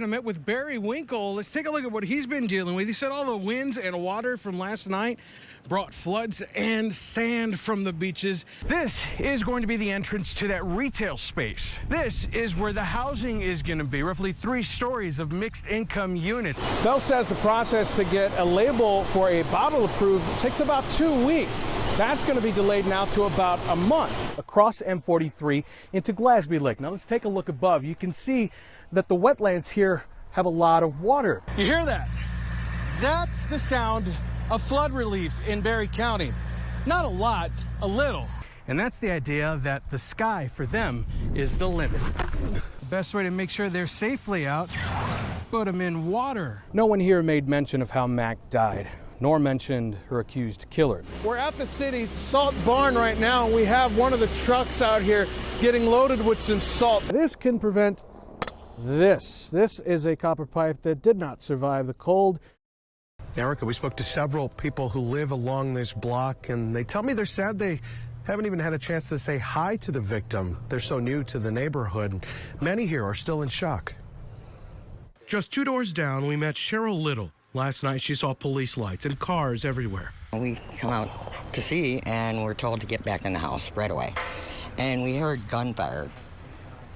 I met with Barry Winkle. Let's take a look at what he's been dealing with. He said all the winds and water from last night brought floods and sand from the beaches. This is going to be the entrance to that retail space. This is where the housing is going to be, roughly 3 stories of mixed income units. Bell says the process to get a label for a bottle approved takes about 2 weeks. That's going to be delayed now to about a month. Across M43 into Glasby Lake. Now let's take a look above. You can see that the wetlands here have a lot of water. You hear that? That's the sound of flood relief in Barry County. Not a lot, a little. And that's the idea that the sky for them is the limit. The best way to make sure they're safely out, put them in water. No one here made mention of how Mac died, nor mentioned her accused killer. We're at the city's salt barn right now. We have one of the trucks out here getting loaded with some salt. This can prevent this. This is a copper pipe that did not survive the cold. Erica, we spoke to several people who live along this block, and they tell me they're sad they haven't even had a chance to say hi to the victim. They're so new to the neighborhood. Many here are still in shock. Just 2 doors down, we met Cheryl Little. Last night, she saw police lights and cars everywhere. We come out to see, and we're told to get back in the house right away. And we heard gunfire.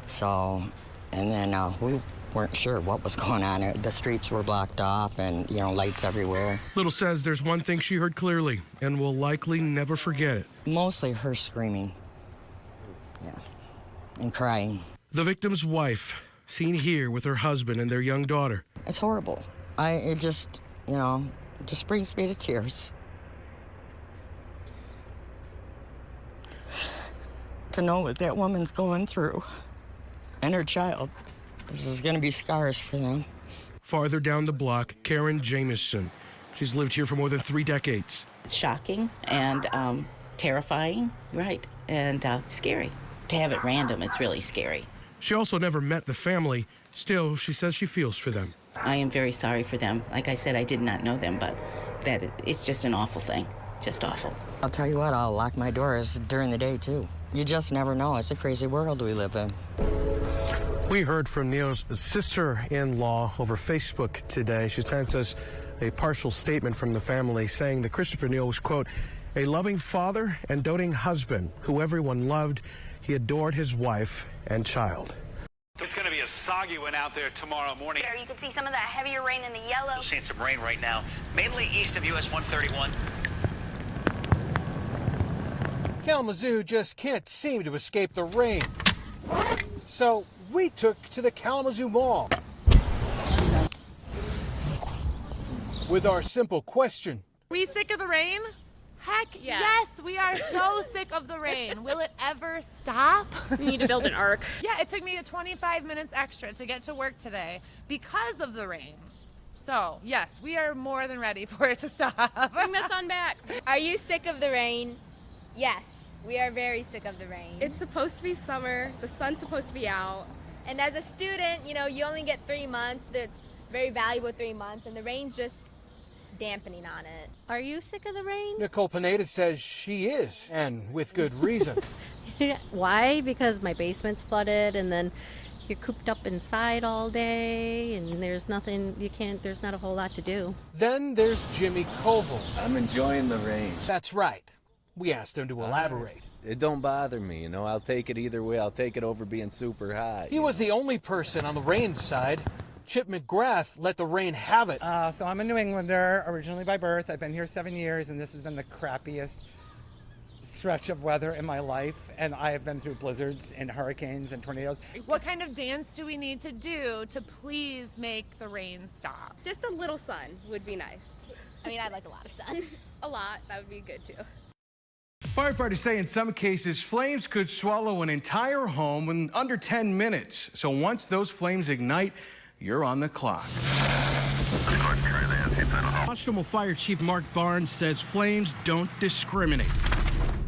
So, and then we weren't sure what was going on. The streets were blocked off and, lights everywhere. Little says there's one thing she heard clearly and will likely never forget it. Mostly her screaming, and crying. The victim's wife, seen here with her husband and their young daughter. It's horrible. It just brings me to tears. To know what that woman's going through and her child. This is going to be scars for them. Farther down the block, Karen Jamison. She's lived here for more than 3 decades. It's shocking and terrifying, right, and scary. To have it random, it's really scary. She also never met the family. Still, she says she feels for them. I am very sorry for them. Like I said, I did not know them, but it's just an awful thing, just awful. I'll tell you what, I'll lock my doors during the day, too. You just never know. It's a crazy world we live in. We heard from Neil's sister-in-law over Facebook today. She sent us a partial statement from the family saying that Christopher Neil was, quote, a loving father and doting husband who everyone loved. He adored his wife and child. It's going to be a soggy one out there tomorrow morning. You can see some of that heavier rain in the yellow. We're seeing some rain right now, mainly east of US 131. Kalamazoo just can't seem to escape the rain. So we took to the Kalamazoo Mall with our simple question. We sick of the rain? Heck yes, we are so sick of the rain. Will it ever stop? We need to build an ark. Yeah, it took me 25 minutes extra to get to work today because of the rain. So, yes, we are more than ready for it to stop. Bring the sun back. Are you sick of the rain? Yes, we are very sick of the rain. It's supposed to be summer. The sun's supposed to be out. And as a student, you only get 3 months. That's very valuable 3 months, and the rain's just dampening on it. Are you sick of the rain? Nicole Pineda says she is, and with good reason. Why? Because my basement's flooded, and then you're cooped up inside all day, and there's nothing, there's not a whole lot to do. Then there's Jimmy Koval. I'm enjoying the rain. That's right. We asked him to elaborate. It don't bother me, I'll take it either way. I'll take it over being super high. He was the only person on the rain side. Chip McGrath let the rain have it. So I'm a New Englander, originally by birth. I've been here 7 years, and this has been the crappiest stretch of weather in my life. And I have been through blizzards and hurricanes and tornadoes. What kind of dance do we need to do to please make the rain stop? Just a little sun would be nice. I mean, I'd like a lot of sun. A lot, that would be good too. Firefighters say in some cases, flames could swallow an entire home in under 10 minutes. So once those flames ignite, you're on the clock. Washington Fire Chief Mark Barnes says flames don't discriminate.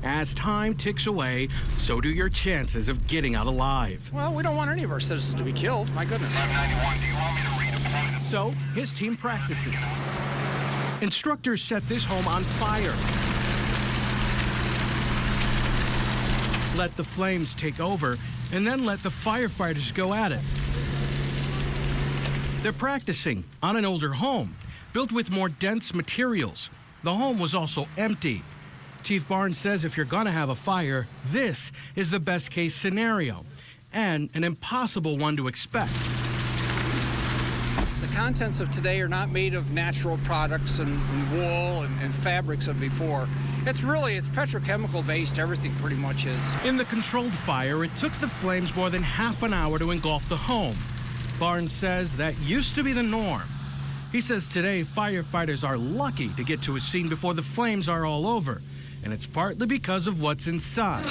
As time ticks away, so do your chances of getting out alive. Well, we don't want any of our citizens to be killed. My goodness. 591, do you want me to redeploy? So his team practices. Instructors set this home on fire. Let the flames take over, and then let the firefighters go at it. They're practicing on an older home, built with more dense materials. The home was also empty. Chief Barnes says if you're going to have a fire, this is the best case scenario and an impossible one to expect. The contents of today are not made of natural products and wool and fabrics of before. It's petrochemical based, everything pretty much is. In the controlled fire, it took the flames more than half an hour to engulf the home. Barnes says that used to be the norm. He says today firefighters are lucky to get to a scene before the flames are all over. And it's partly because of what's inside.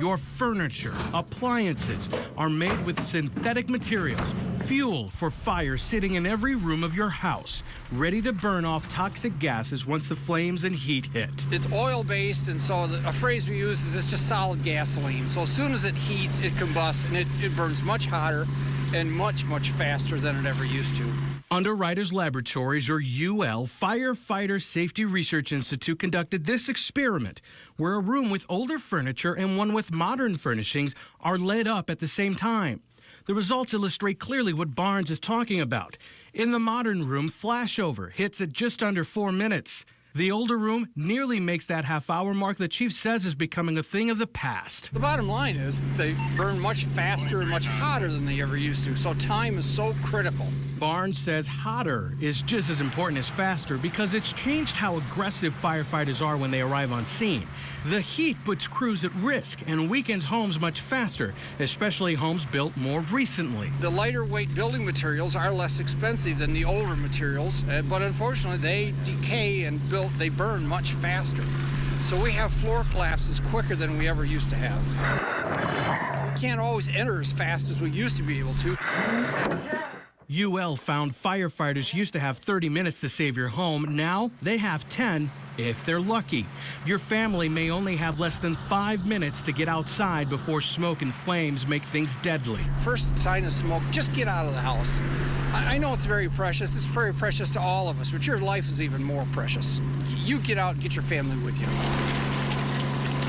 Your furniture, appliances are made with synthetic materials, fuel for fire sitting in every room of your house, ready to burn off toxic gases once the flames and heat hit. It's oil-based, and so a phrase we use is it's just solid gasoline. So as soon as it heats, it combusts, and it burns much hotter and much, much faster than it ever used to. Underwriters Laboratories, or UL, Firefighter Safety Research Institute, conducted this experiment where a room with older furniture and one with modern furnishings are lit up at the same time. The results illustrate clearly what Barnes is talking about. In the modern room, flashover hits at just under 4 minutes. The older room nearly makes that half-hour mark the chief says is becoming a thing of the past. The bottom line is that they burn much faster and much hotter than they ever used to, so time is so critical. Barnes says hotter is just as important as faster because it's changed how aggressive firefighters are when they arrive on scene. The heat puts crews at risk and weakens homes much faster, especially homes built more recently. The lighter weight building materials are less expensive than the older materials, but unfortunately they decay and they burn much faster. So we have floor collapses quicker than we ever used to have. We can't always enter as fast as we used to be able to. UL found firefighters used to have 30 minutes to save your home. Now they have 10 if they're lucky. Your family may only have less than 5 minutes to get outside before smoke and flames make things deadly. First sign of smoke, just get out of the house. I know it's very precious. It's very precious to all of us, but your life is even more precious. You get out and get your family with you.